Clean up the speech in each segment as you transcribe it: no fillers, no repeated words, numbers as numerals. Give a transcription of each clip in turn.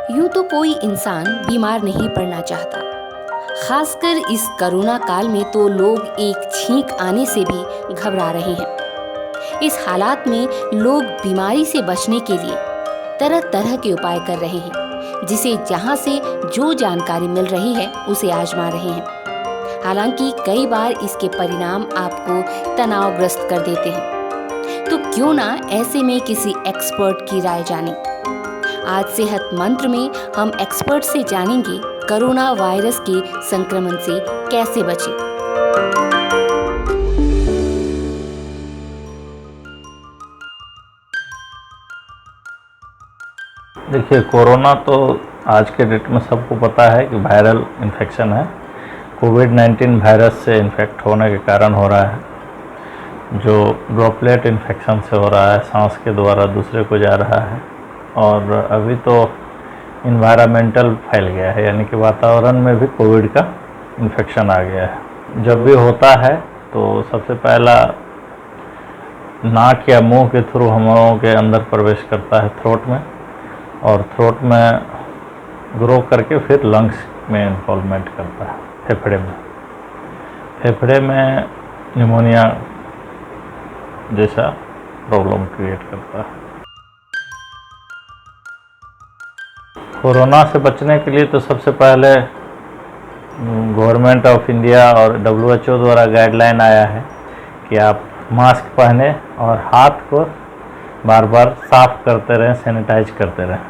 यूं तो कोई इंसान बीमार नहीं पड़ना चाहता। खासकर इस कोरोना काल में तो लोग एक छींक आने से भी घबरा रहे हैं। इस हालात में लोग बीमारी से बचने के लिए तरह तरह के उपाय कर रहे हैं, जिसे जहां से जो जानकारी मिल रही है उसे आजमा रहे हैं। हालांकि कई बार इसके परिणाम आपको तनावग्रस्त कर देते हैं। तो क्यों ना ऐसे में किसी एक्सपर्ट की राय जानें। आज सेहत मंत्र में हम एक्सपर्ट से जानेंगे कोरोना वायरस के संक्रमण से कैसे बचें। देखिए, कोरोना तो आज के डेट में सबको पता है कि वायरल इन्फेक्शन है। कोविड-19 वायरस से इन्फेक्ट होने के कारण हो रहा है, जो ड्रॉपलेट इन्फेक्शन से हो रहा है, सांस के द्वारा दूसरे को जा रहा है। और अभी तो इन्वायरमेंटल फैल गया है, यानी कि वातावरण में भी कोविड का इन्फेक्शन आ गया है। जब भी होता है तो सबसे पहला नाक या मुंह के थ्रू हम लोगों के अंदर प्रवेश करता है थ्रोट में, और थ्रोट में ग्रो करके फिर लंग्स में इन्वॉल्वमेंट करता है, फेफड़े में। फेफड़े में निमोनिया जैसा प्रॉब्लम क्रिएट करता है। कोरोना से बचने के लिए तो सबसे पहले गवर्नमेंट ऑफ इंडिया और WHO द्वारा गाइडलाइन आया है कि आप मास्क पहने और हाथ को बार बार साफ करते रहें, सैनिटाइज करते रहें।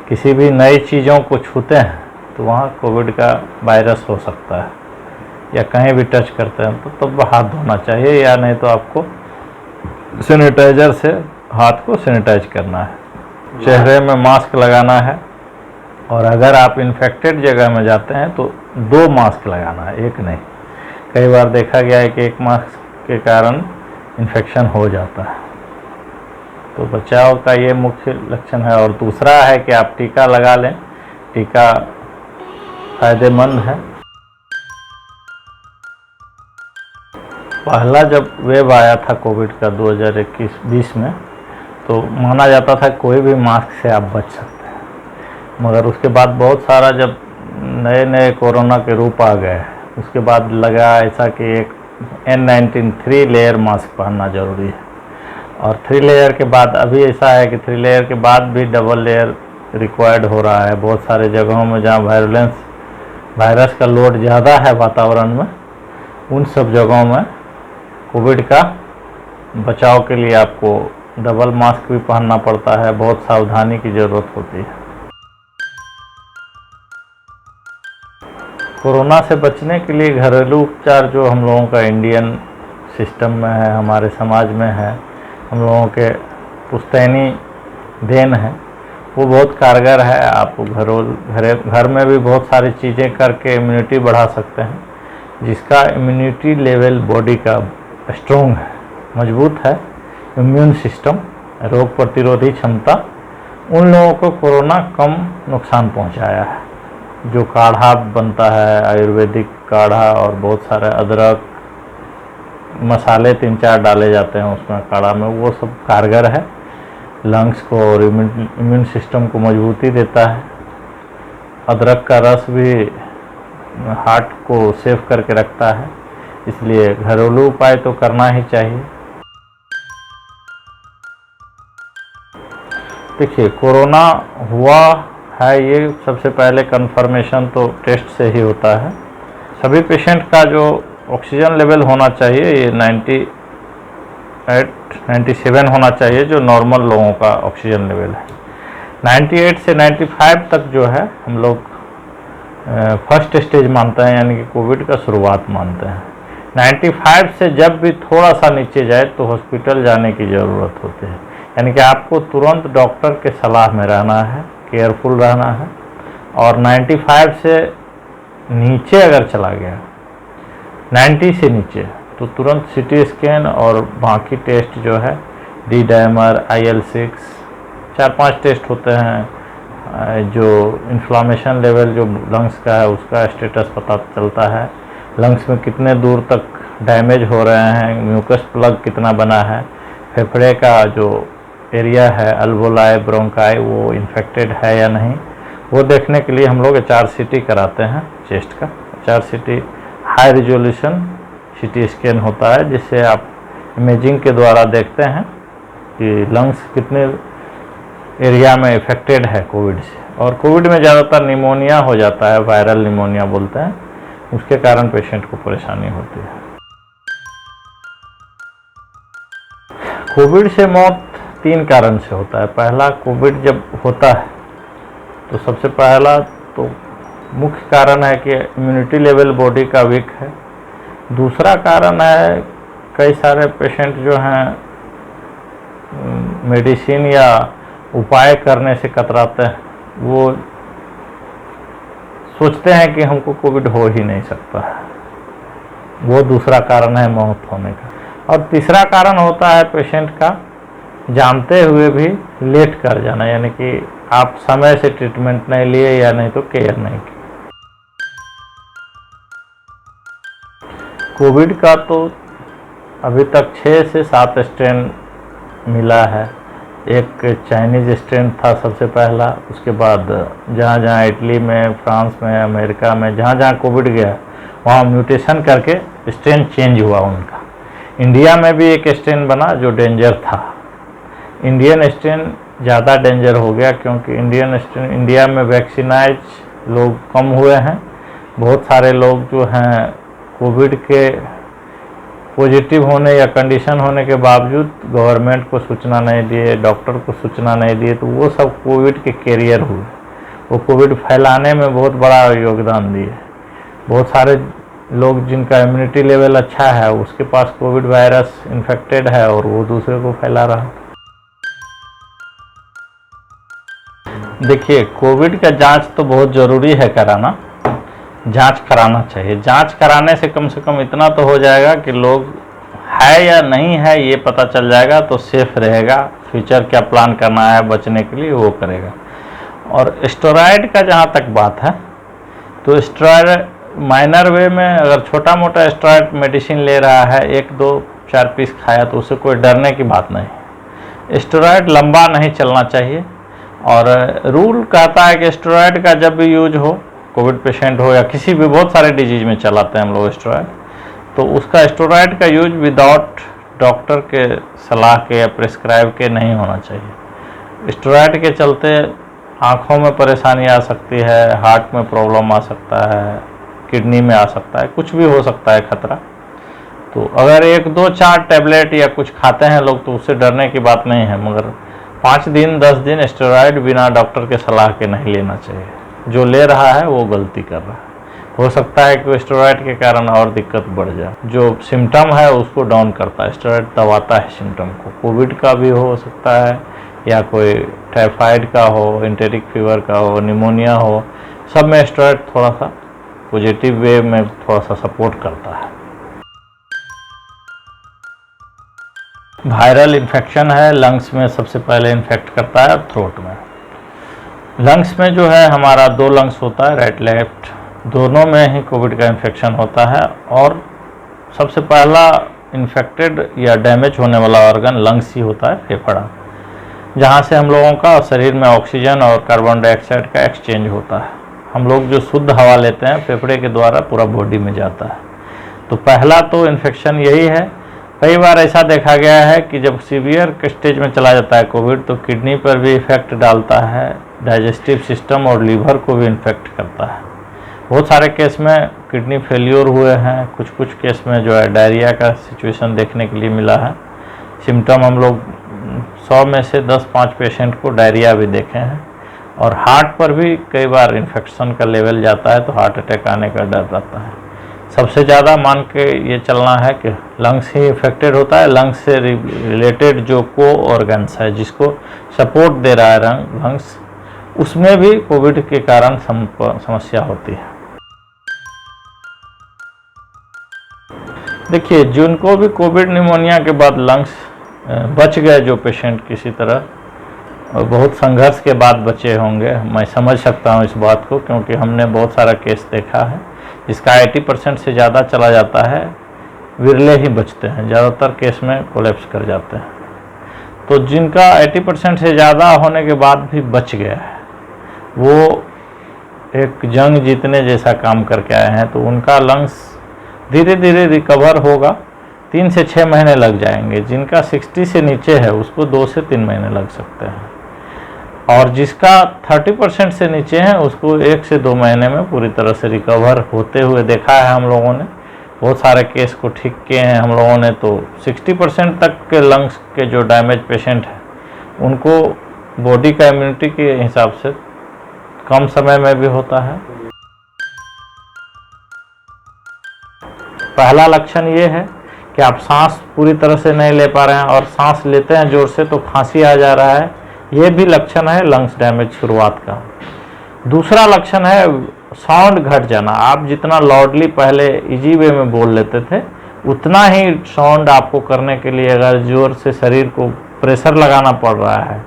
किसी भी नई चीज़ों को छूते हैं तो वहाँ कोविड का वायरस हो सकता है, या कहीं भी टच करते हैं तो तब हाथ धोना चाहिए, या नहीं तो आपको सैनिटाइज़र से हाथ को सैनिटाइज करना है। चेहरे में मास्क लगाना है, और अगर आप इन्फेक्टेड जगह में जाते हैं तो 2 मास्क लगाना है, एक नहीं। कई बार देखा गया है कि एक मास्क के कारण इन्फेक्शन हो जाता है। तो बचाव का ये मुख्य लक्षण है। और दूसरा है कि आप टीका लगा लें। टीका फायदेमंद है। पहला जब वेव आया था कोविड का 2021-20 में, तो माना जाता था कोई भी मास्क से आप बच सकते हैं। मगर उसके बाद बहुत सारा जब नए नए कोरोना के रूप आ गए, उसके बाद लगा ऐसा कि एक N95 3 लेयर मास्क पहनना ज़रूरी है। और 3 लेयर के बाद अभी ऐसा है कि 3 लेयर के बाद भी डबल लेयर रिक्वायर्ड हो रहा है। बहुत सारे जगहों में जहाँ वायरस का लोड ज़्यादा है वातावरण में, उन सब जगहों में कोविड का बचाव के लिए आपको डबल मास्क भी पहनना पड़ता है। बहुत सावधानी की ज़रूरत होती है। कोरोना से बचने के लिए घरेलू उपचार जो हम लोगों का इंडियन सिस्टम में है, हमारे समाज में है, हम लोगों के पुश्तैनी देन है, वो बहुत कारगर है। आप घर में भी बहुत सारी चीज़ें करके इम्यूनिटी बढ़ा सकते हैं, जिसका इम्यूनिटी लेवल बॉडी का स्ट्रॉन्ग है, मजबूत है। इम्यून सिस्टम, रोग प्रतिरोधी क्षमता, उन लोगों को कोरोना कम नुकसान पहुंचाया है। जो काढ़ा बनता है, आयुर्वेदिक काढ़ा, और बहुत सारे अदरक मसाले 3-4 डाले जाते हैं उसमें काढ़ा में, वो सब कारगर है। लंग्स को और इम्यून सिस्टम को मजबूती देता है। अदरक का रस भी हार्ट को सेव करके रखता है। इसलिए घरेलू उपाय तो करना ही चाहिए। देखिए, कोरोना हुआ है, ये सबसे पहले कंफर्मेशन तो टेस्ट से ही होता है। सभी पेशेंट का जो ऑक्सीजन लेवल होना चाहिए, ये 98-97 होना चाहिए, जो नॉर्मल लोगों का ऑक्सीजन लेवल है। 98 से 95 तक जो है हम लोग फर्स्ट स्टेज मानते हैं, यानी कि कोविड का शुरुआत मानते हैं। 95 से जब भी थोड़ा सा नीचे जाए तो हॉस्पिटल जाने की ज़रूरत होती है, यानी कि आपको तुरंत डॉक्टर के सलाह में रहना है, केयरफुल रहना है। और 95 से नीचे अगर चला गया, 90 से नीचे, तो तुरंत CT स्कैन और बाकी टेस्ट जो है डी डायमर, IL-6, 4-5 टेस्ट होते हैं। जो इन्फ्लामेशन लेवल जो लंग्स का है उसका स्टेटस पता चलता है। लंग्स में कितने दूर तक डैमेज हो रहे हैं, म्यूकस प्लग कितना बना है, फेफड़े का जो एरिया है, अल्वोलाई, ब्रोंकाई, वो इन्फेक्टेड है या नहीं, वो देखने के लिए हम लोग HRCT कराते हैं चेस्ट का। HRCT high resolution CT scan होता है, जिससे आप इमेजिंग के द्वारा देखते हैं कि लंग्स कितने एरिया में इफेक्टेड है कोविड से। और कोविड में ज़्यादातर निमोनिया हो जाता है, वायरल निमोनिया बोलते हैं, उसके कारण पेशेंट को परेशानी होती है। कोविड से मौत 3 कारण से होता है। पहला, कोविड जब होता है तो सबसे पहला तो मुख्य कारण है कि इम्यूनिटी लेवल बॉडी का वीक है। दूसरा कारण है कई सारे पेशेंट जो हैं मेडिसिन या उपाय करने से कतराते हैं, वो सोचते हैं कि हमको कोविड हो ही नहीं सकता है, वो दूसरा कारण है मौत होने का। और तीसरा कारण होता है पेशेंट का जानते हुए भी लेट कर जाना, यानी कि आप समय से ट्रीटमेंट नहीं लिए या नहीं तो केयर नहीं की। कोविड का तो अभी तक 6 से 7 स्ट्रेन मिला है। एक चाइनीज स्ट्रेन था सबसे पहला, उसके बाद जहाँ जहाँ इटली में, फ्रांस में, अमेरिका में जहाँ जहाँ कोविड गया वहाँ म्यूटेशन करके स्ट्रेन चेंज हुआ उनका। इंडिया में भी एक स्ट्रेन बना जो डेंजर था। इंडियन स्ट्रेन ज़्यादा डेंजर हो गया क्योंकि इंडिया में वैक्सीनाइज लोग कम हुए हैं। बहुत सारे लोग जो हैं कोविड के पॉजिटिव होने या कंडीशन होने के बावजूद गवर्नमेंट को सूचना नहीं दिए, डॉक्टर को सूचना नहीं दिए, तो वो सब कोविड के कैरियर हुए। वो कोविड फैलाने में बहुत बड़ा योगदान दिए। बहुत सारे लोग जिनका इम्यूनिटी लेवल अच्छा है उसके पास कोविड वायरस इन्फेक्टेड है और वो दूसरे को फैला रहा है। देखिए, कोविड का जांच तो बहुत ज़रूरी है कराना, जांच कराना चाहिए। जांच कराने से कम इतना तो हो जाएगा कि लोग है या नहीं है ये पता चल जाएगा, तो सेफ रहेगा। फ्यूचर क्या प्लान करना है बचने के लिए वो करेगा। और स्टेरॉयड का जहाँ तक बात है तो स्टेरॉयड माइनर वे में अगर छोटा मोटा स्टेरॉयड मेडिसिन ले रहा है, 1, 2, 4 पीस खाया तो उससे कोई डरने की बात नहीं। स्टेरॉयड लंबा नहीं चलना चाहिए और रूल कहता है कि स्टेरॉयड का जब भी यूज हो, कोविड पेशेंट हो या किसी भी बहुत सारे डिजीज में चलाते हैं हम लोग स्टेरॉयड, तो उसका स्टेरॉयड का यूज विदाउट डॉक्टर के सलाह के या प्रिस्क्राइब के नहीं होना चाहिए। स्टेरॉयड के चलते आँखों में परेशानी आ सकती है, हार्ट में प्रॉब्लम आ सकता है, किडनी में आ सकता है, कुछ भी हो सकता है खतरा। तो अगर 1, 2, 4 टैबलेट या कुछ खाते हैं लोग तो उससे डरने की बात नहीं है, मगर 5 दिन 10 दिन स्टेरॉयड बिना डॉक्टर के सलाह के नहीं लेना चाहिए। जो ले रहा है वो गलती कर रहा है। हो सकता है कि स्टेरॉयड के कारण और दिक्कत बढ़ जाए। जो सिम्टम है उसको डाउन करता है, स्टेरॉयड दबाता है सिम्टम को। कोविड का भी हो सकता है या कोई टाइफाइड का हो, एंटेरिक फीवर का हो, निमोनिया हो, सब में स्टेरॉयड थोड़ा सा पॉजिटिव वे में थोड़ा सा सपोर्ट करता है। वायरल इन्फेक्शन है, लंग्स में सबसे पहले इन्फेक्ट करता है, थ्रोट में। लंग्स में जो है हमारा 2 लंग्स होता है, राइट लेफ्ट, दोनों में ही कोविड का इन्फेक्शन होता है। और सबसे पहला इन्फेक्टेड या डैमेज होने वाला ऑर्गन लंग्स ही होता है, फेफड़ा, जहाँ से हम लोगों का शरीर में ऑक्सीजन और कार्बन डाइऑक्साइड का एक्सचेंज होता है। हम लोग जो शुद्ध हवा लेते हैं फेफड़े के द्वारा पूरा बॉडी में जाता है। तो पहला तो इन्फेक्शन यही है। कई बार ऐसा देखा गया है कि जब सीवियर स्टेज में चला जाता है कोविड तो किडनी पर भी इफेक्ट डालता है, डाइजेस्टिव सिस्टम और लीवर को भी इन्फेक्ट करता है। बहुत सारे केस में किडनी फेल्योर हुए हैं, कुछ केस में जो है डायरिया का सिचुएशन देखने के लिए मिला है। सिम्टम हम लोग 100 में से 10-5 पेशेंट को डायरिया भी देखे हैं। और हार्ट पर भी कई बार इन्फेक्शन का लेवल जाता है तो हार्ट अटैक आने का डर रहता है। सबसे ज़्यादा मान के ये चलना है कि लंग्स ही इफेक्टेड होता है। लंग्स से रिलेटेड जो को ऑर्गन्स है जिसको सपोर्ट दे रहा है लंग्स, उसमें भी कोविड के कारण समस्या होती है। देखिए, जिनको भी कोविड निमोनिया के बाद लंग्स बच गए, जो पेशेंट किसी तरह और बहुत संघर्ष के बाद बचे होंगे, मैं समझ सकता हूँ इस बात को, क्योंकि हमने बहुत सारा केस देखा है जिसका 80% से ज़्यादा चला जाता है, विरले ही बचते हैं, ज़्यादातर केस में कोलैप्स कर जाते हैं। तो जिनका 80% से ज़्यादा होने के बाद भी बच गया है वो एक जंग जीतने जैसा काम करके आए हैं, तो उनका लंग्स धीरे धीरे रिकवर होगा। 3 से 6 महीने लग जाएंगे। जिनका 60 से नीचे है उसको 2 से 3 महीने लग सकते हैं, और जिसका 30% से नीचे है उसको 1 से 2 महीने में पूरी तरह से रिकवर होते हुए देखा है हम लोगों ने। बहुत सारे केस को ठीक किए हैं हम लोगों ने। तो 60% तक के लंग्स के जो डैमेज पेशेंट हैं उनको बॉडी का इम्यूनिटी के हिसाब से कम समय में भी होता है। पहला लक्षण ये है कि आप सांस पूरी तरह से नहीं ले पा रहे हैं, और सांस लेते हैं जोर से तो खांसी आ जा रहा है, ये भी लक्षण है लंग्स डैमेज शुरुआत का। दूसरा लक्षण है साउंड घट जाना। आप जितना लाउडली पहले इजी वे में बोल लेते थे, उतना ही साउंड आपको करने के लिए अगर जोर से शरीर को प्रेशर लगाना पड़ रहा है,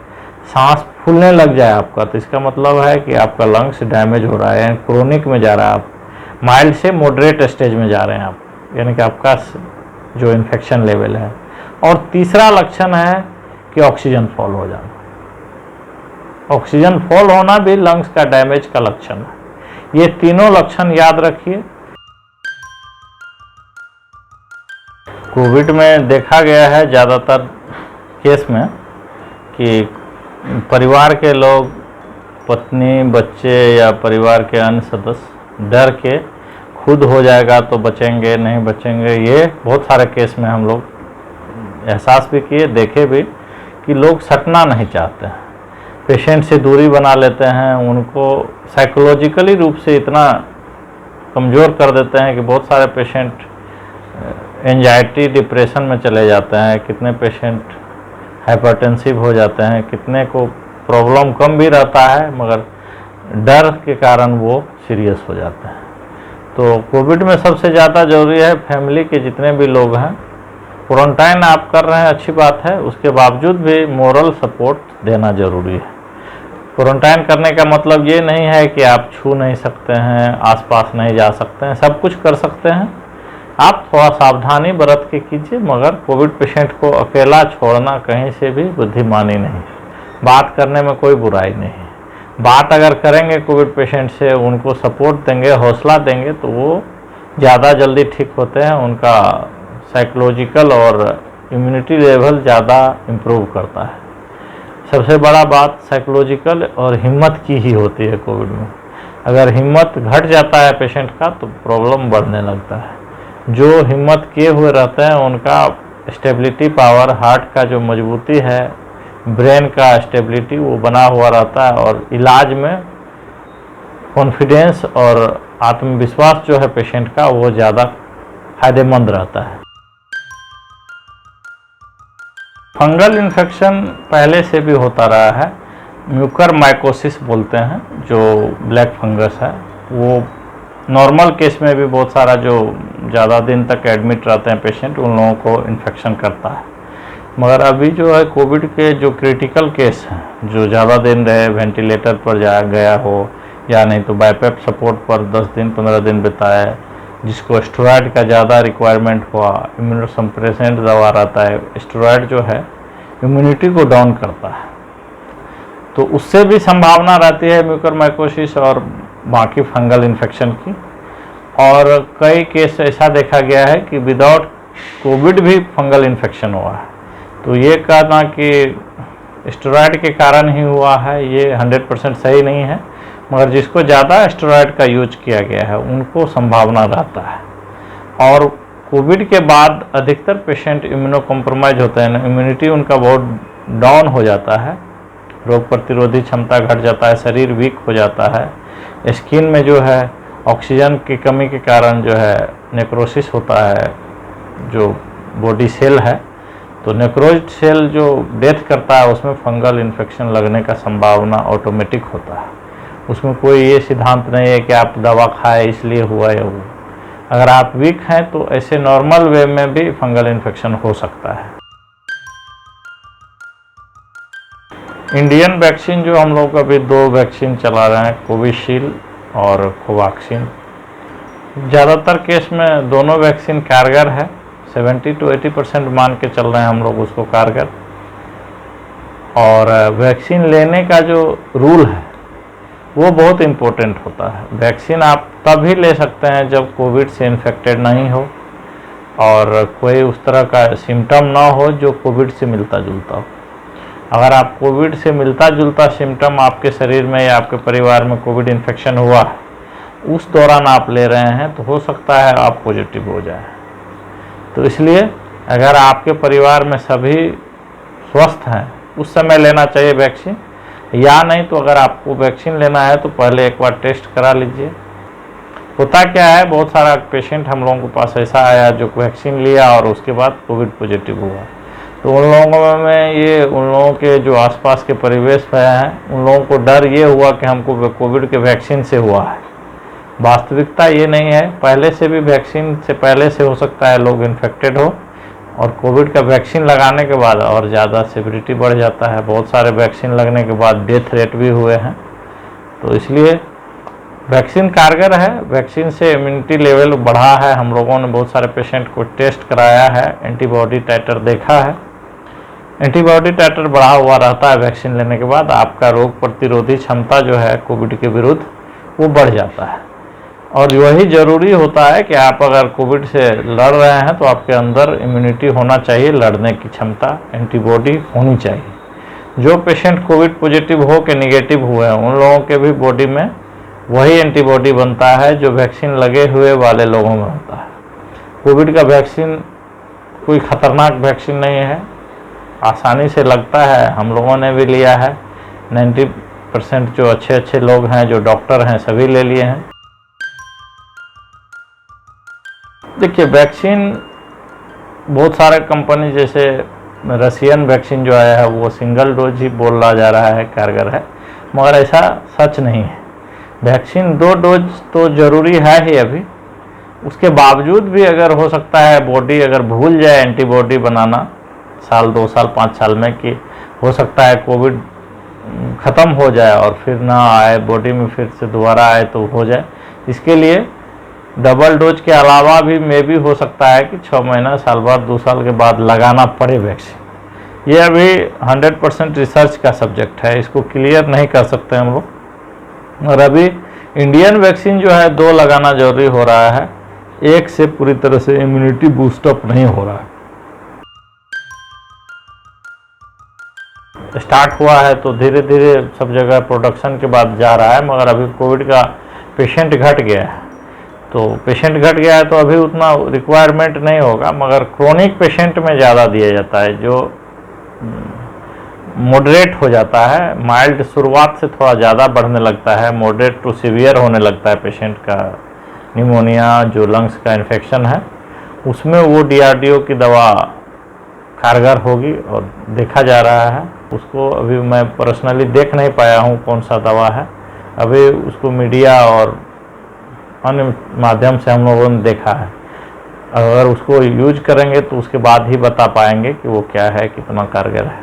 सांस फूलने लग जाए आपका, तो इसका मतलब है कि आपका लंग्स डैमेज हो रहा है, क्रोनिक में जा रहा है, आप माइल्ड से मॉडरेट स्टेज में जा रहे हैं आप, यानी कि आपका जो इन्फेक्शन लेवल है। और तीसरा लक्षण है कि ऑक्सीजन फॉल हो जाना। ऑक्सीजन फॉल होना भी लंग्स का डैमेज का लक्षण है। ये तीनों लक्षण याद रखिए। कोविड में देखा गया है ज़्यादातर केस में कि परिवार के लोग, पत्नी, बच्चे या परिवार के अन्य सदस्य डर के खुद हो जाएगा तो बचेंगे, नहीं बचेंगे। ये बहुत सारे केस में हम लोग एहसास भी किए, देखे भी कि लोग सटना नहीं चाहते हैं, पेशेंट से दूरी बना लेते हैं, उनको साइकोलॉजिकली रूप से इतना कमज़ोर कर देते हैं कि बहुत सारे पेशेंट एंजाइटी, डिप्रेशन में चले जाते हैं, कितने पेशेंट हाइपरटेंसिव हो जाते हैं, कितने को प्रॉब्लम कम भी रहता है मगर डर के कारण वो सीरियस हो जाते हैं। तो कोविड में सबसे ज़्यादा ज़रूरी है फैमिली के जितने भी लोग हैं, क्वारंटाइन आप कर रहे हैं अच्छी बात है, उसके बावजूद भी मोरल सपोर्ट देना ज़रूरी है। क्वारंटाइन करने का मतलब ये नहीं है कि आप छू नहीं सकते हैं, आसपास नहीं जा सकते हैं, सब कुछ कर सकते हैं। आप थोड़ा सावधानी बरत के कीजिए, मगर कोविड पेशेंट को अकेला छोड़ना कहीं से भी बुद्धिमानी नहीं। बात करने में कोई बुराई नहीं। बात अगर करेंगे कोविड पेशेंट से, उनको सपोर्ट देंगे, हौसला देंगे, तो वो ज़्यादा जल्दी ठीक होते हैं, उनका साइकोलॉजिकल और इम्यूनिटी लेवल ज़्यादा इम्प्रूव करता है। सबसे बड़ा बात साइकोलॉजिकल और हिम्मत की ही होती है कोविड में। अगर हिम्मत घट जाता है पेशेंट का तो प्रॉब्लम बढ़ने लगता है। जो हिम्मत किए हुए रहते हैं उनका स्टेबिलिटी पावर, हार्ट का जो मजबूती है, ब्रेन का स्टेबिलिटी वो बना हुआ रहता है, और इलाज में कॉन्फिडेंस और आत्मविश्वास जो है पेशेंट का वो ज़्यादा फायदेमंद रहता है। फंगल इन्फेक्शन पहले से भी होता रहा है। म्यूकरमाइकोसिस बोलते हैं, जो ब्लैक फंगस है, वो नॉर्मल केस में भी बहुत सारा जो ज़्यादा दिन तक एडमिट रहते हैं पेशेंट, उन लोगों को इन्फेक्शन करता है। मगर अभी जो है कोविड के जो क्रिटिकल केस हैं, जो ज़्यादा दिन रहे, वेंटिलेटर पर गया हो या नहीं तो बाइपेप सपोर्ट पर 10 दिन 15 दिन बिताए, जिसको स्टेरॉयड का ज़्यादा रिक्वायरमेंट हुआ, इम्यूनोसप्रेसेंट दवा रहता है, स्टेरॉयड जो है इम्यूनिटी को डाउन करता है, तो उससे भी संभावना रहती है म्यूकरमाइकोसिस और बाकी फंगल इन्फेक्शन की। और कई केस ऐसा देखा गया है कि विदाउट कोविड भी फंगल इन्फेक्शन हुआ है। तो ये कहना कि स्टेरॉयड के कारण ही हुआ है, ये 100% सही नहीं है, मगर जिसको ज़्यादा स्टेरॉयड का यूज किया गया है उनको संभावना रहता है। और कोविड के बाद अधिकतर पेशेंट इम्यूनो कॉम्प्रोमाइज होते हैं, इम्यूनिटी उनका बहुत डाउन हो जाता है, रोग प्रतिरोधी क्षमता घट जाता है, शरीर वीक हो जाता है, स्किन में जो है ऑक्सीजन की कमी के कारण जो है नेक्रोसिस होता है, जो बॉडी सेल है, तो नेक्रोज सेल जो डेथ करता है उसमें फंगल इन्फेक्शन लगने का संभावना ऑटोमेटिक होता है। उसमें कोई ये सिद्धांत नहीं है कि आप दवा खाए इसलिए हुआ या वो। अगर आप वीक हैं तो ऐसे नॉर्मल वे में भी फंगल इन्फेक्शन हो सकता है। इंडियन वैक्सीन जो हम लोग अभी 2 वैक्सीन चला रहे हैं, कोविशील्ड और कोवैक्सीन, ज़्यादातर केस में दोनों वैक्सीन कारगर है, 70 to 80% मान के चल रहे हैं हम लोग उसको कारगर। और वैक्सीन लेने का जो रूल है वो बहुत इम्पोर्टेंट होता है। वैक्सीन आप तभी ले सकते हैं जब कोविड से इन्फेक्टेड नहीं हो और कोई उस तरह का सिम्टम ना हो जो कोविड से मिलता जुलता हो। अगर आप कोविड से मिलता जुलता सिम्टम आपके शरीर में या आपके परिवार में कोविड इन्फेक्शन हुआ है, उस दौरान आप ले रहे हैं, तो हो सकता है आप पॉजिटिव हो जाए। तो इसलिए अगर आपके परिवार में सभी स्वस्थ हैं उस समय लेना चाहिए वैक्सीन, या नहीं तो अगर आपको वैक्सीन लेना है तो पहले एक बार टेस्ट करा लीजिए। होता क्या है, बहुत सारा पेशेंट हम लोगों के पास ऐसा आया जो वैक्सीन लिया और उसके बाद कोविड पॉजिटिव हुआ। तो उन लोगों में ये उन लोगों के जो आसपास के परिवेश में हैं उन लोगों को डर ये हुआ कि हमको कोविड के वैक्सीन से हुआ है। वास्तविकता ये नहीं है, पहले से भी वैक्सीन से पहले से हो सकता है लोग इन्फेक्टेड हो और कोविड का वैक्सीन लगाने के बाद और ज़्यादा सिविरिटी बढ़ जाता है। बहुत सारे वैक्सीन लगने के बाद डेथ रेट भी हुए हैं। तो इसलिए वैक्सीन कारगर है, वैक्सीन से इम्यूनिटी लेवल बढ़ा है। हम लोगों ने बहुत सारे पेशेंट को टेस्ट कराया है, एंटीबॉडी टाइटर देखा है। एंटीबॉडी टाइटर बढ़ा हुआ रहता है वैक्सीन लेने के बाद, आपका रोग प्रतिरोधी क्षमता जो है कोविड के विरुद्ध वो बढ़ जाता है। और वही ज़रूरी होता है कि आप अगर कोविड से लड़ रहे हैं तो आपके अंदर इम्यूनिटी होना चाहिए, लड़ने की क्षमता, एंटीबॉडी होनी चाहिए। जो पेशेंट कोविड पॉजिटिव हो के निगेटिव हुए हैं उन लोगों के भी बॉडी में वही एंटीबॉडी बनता है जो वैक्सीन लगे हुए वाले लोगों में होता है। कोविड का वैक्सीन कोई ख़तरनाक वैक्सीन नहीं है, आसानी से लगता है। हम लोगों ने भी लिया है, 90% जो अच्छे लोग हैं, जो डॉक्टर हैं, सभी ले लिए हैं। देखिए, वैक्सीन बहुत सारे कंपनी, जैसे रशियन वैक्सीन जो आया है वो सिंगल डोज ही बोला जा रहा है कारगर है, मगर ऐसा सच नहीं है। वैक्सीन 2 डोज तो ज़रूरी है ही अभी, उसके बावजूद भी अगर हो सकता है बॉडी अगर भूल जाए एंटीबॉडी बनाना साल 2 साल 5 साल में, कि हो सकता है कोविड ख़त्म हो जाए और फिर ना आए बॉडी में, फिर से दोबारा आए तो हो जाए। इसके लिए डबल डोज के अलावा भी हो सकता है कि 6 महीना, साल बाद, 2 साल के बाद लगाना पड़े वैक्सीन। ये अभी 100% रिसर्च का सब्जेक्ट है, इसको क्लियर नहीं कर सकते हम लोग। और अभी इंडियन वैक्सीन जो है 2 लगाना जरूरी हो रहा है, 1 से पूरी तरह से इम्यूनिटी बूस्टअप नहीं हो रहा है। स्टार्ट हुआ है तो धीरे धीरे सब जगह प्रोडक्शन के बाद जा रहा है, मगर अभी कोविड का पेशेंट घट गया है। तो पेशेंट घट गया है तो अभी उतना रिक्वायरमेंट नहीं होगा, मगर क्रोनिक पेशेंट में ज़्यादा दिया जाता है, जो मॉडरेट हो जाता है। माइल्ड शुरुआत से थोड़ा ज़्यादा बढ़ने लगता है, मॉडरेट टू सीवियर होने लगता है पेशेंट का निमोनिया, जो लंग्स का इन्फेक्शन है, उसमें वो DRDO की दवा कारगर होगी और देखा जा रहा है। उसको अभी मैं पर्सनली देख नहीं पाया हूँ कौन सा दवा है, अभी उसको मीडिया और अन्य माध्यम से हम लोगों ने देखा है। अगर उसको यूज करेंगे तो उसके बाद ही बता पाएंगे कि वो क्या है, कितना कारगर है।